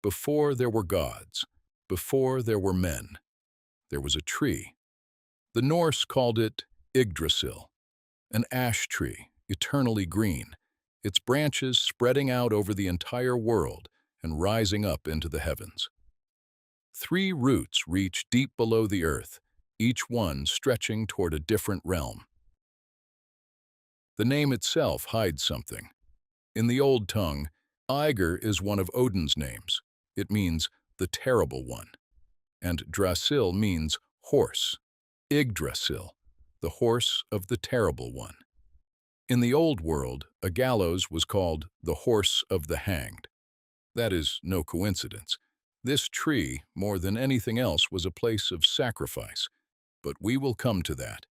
Before there were gods, before there were men, there was a tree. The Norse called it Yggdrasil, an ash tree, eternally green, its branches spreading out over the entire world and rising up into the heavens. 3 roots reach deep below the earth, each one stretching toward a different realm. The name itself hides something. In the old tongue, Ægir is one of Odin's names. It means the terrible one. And Drasil means horse. Yggdrasil, the horse of the terrible one. In the old world, a gallows was called the horse of the hanged. That is no coincidence. This tree, more than anything else, was a place of sacrifice. But we will come to that.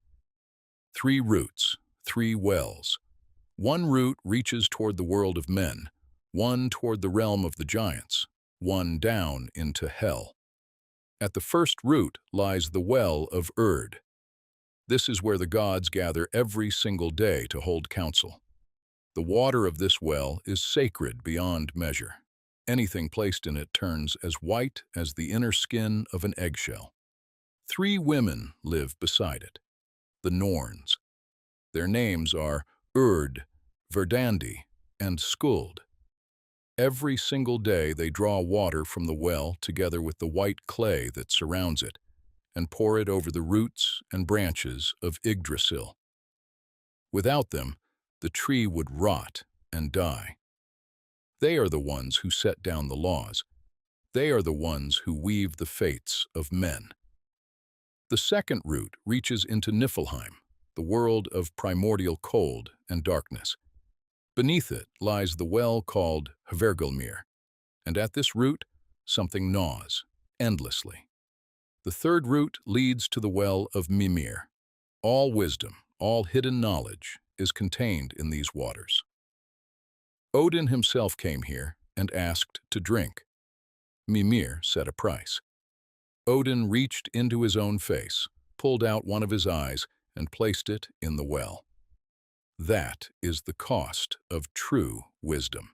3 roots, 3 wells. One root reaches toward the world of men, one toward the realm of the giants, one down into hell. At the first root lies the well of Urd. This is where the gods gather every single day to hold council. The water of this well is sacred beyond measure. Anything placed in it turns as white as the inner skin of an eggshell. 3 women live beside it, the Norns. Their names are Urd, Verdandi, and Skuld. Every single day they draw water from the well together with the white clay that surrounds it and pour it over the roots and branches of Yggdrasil. Without them, the tree would rot and die. They are the ones who set down the laws. They are the ones who weave the fates of men. The second root reaches into Niflheim, the world of primordial cold and darkness. Beneath it lies the well called Hvergelmir, and at this root, something gnaws, endlessly. The third root leads to the well of Mimir. All wisdom, all hidden knowledge is contained in these waters. Odin himself came here and asked to drink. Mimir set a price. Odin reached into his own face, pulled out one of his eyes, and placed it in the well. That is the cost of true wisdom.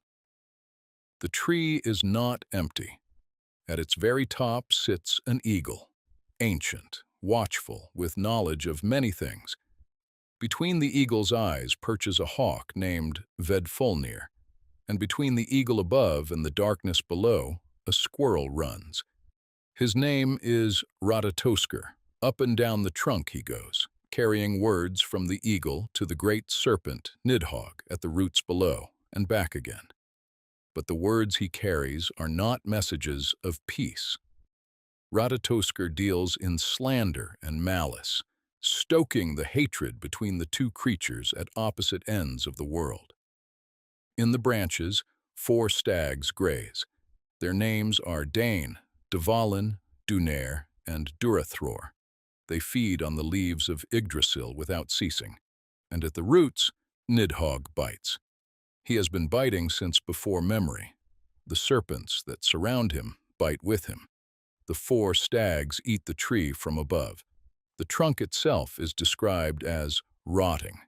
The tree is not empty. At its very top sits an eagle, ancient, watchful, with knowledge of many things. Between the eagle's eyes perches a hawk named Vedfolnir, and between the eagle above and the darkness below, a squirrel runs. His name is Ratatoskr. Up and down the trunk he goes, carrying words from the eagle to the great serpent Nidhogg at the roots below, and back again. But the words he carries are not messages of peace. Ratatoskr deals in slander and malice, stoking the hatred between the 2 creatures at opposite ends of the world. In the branches, 4 stags graze. Their names are Dane, Dvalin, Dunair, and Durathror. They feed on the leaves of Yggdrasil without ceasing, and at the roots, Nidhogg bites. He has been biting since before memory. The serpents that surround him bite with him. The 4 stags eat the tree from above. The trunk itself is described as rotting.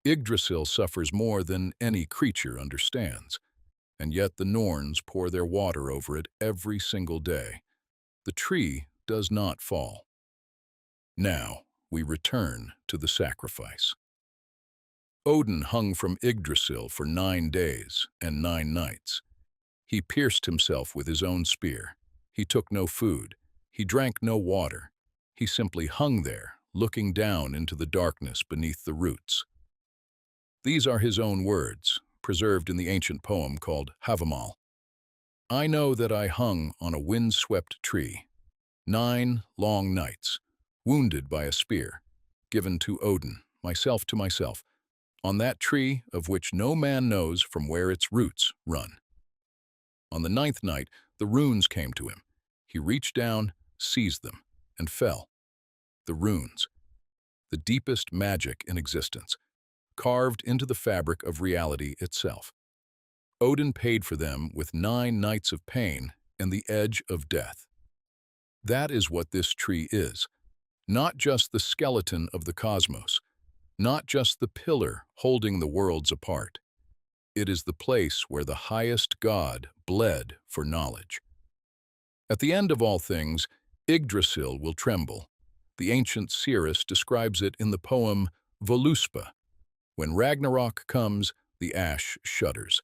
Yggdrasil suffers more than any creature understands, and yet the Norns pour their water over it every single day. The tree does not fall. Now we return to the sacrifice. Odin hung from Yggdrasil for 9 days and 9 nights. He pierced himself with his own spear. He took no food. He drank no water. He simply hung there, looking down into the darkness beneath the roots. These are his own words, preserved in the ancient poem called Havamal. I know that I hung on a wind-swept tree, 9 long nights, wounded by a spear, given to Odin, myself to myself, on that tree of which no man knows from where its roots run. On the 9th night, the runes came to him. He reached down, seized them, and fell. The runes, the deepest magic in existence, carved into the fabric of reality itself. Odin paid for them with 9 nights of pain and the edge of death. That is what this tree is. Not just the skeleton of the cosmos, not just the pillar holding the worlds apart. It is the place where the highest god bled for knowledge. At the end of all things, Yggdrasil will tremble. The ancient seeress describes it in the poem Voluspa. When Ragnarok comes, the ash shudders.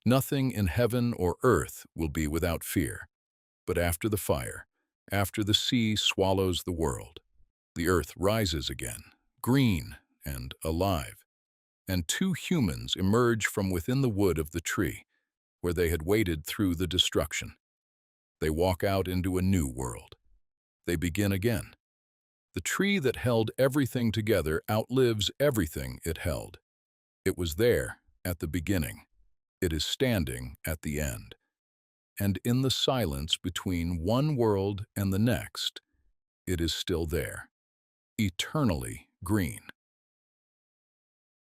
Nothing in heaven or earth will be without fear. But after the fire, after the sea swallows the world, the earth rises again, green and alive, and two humans emerge from within the wood of the tree, where they had waited through the destruction. They walk out into a new world. They begin again. The tree that held everything together outlives everything it held. It was there at the beginning. It is standing at the end. And in the silence between one world and the next, it is still there, eternally green.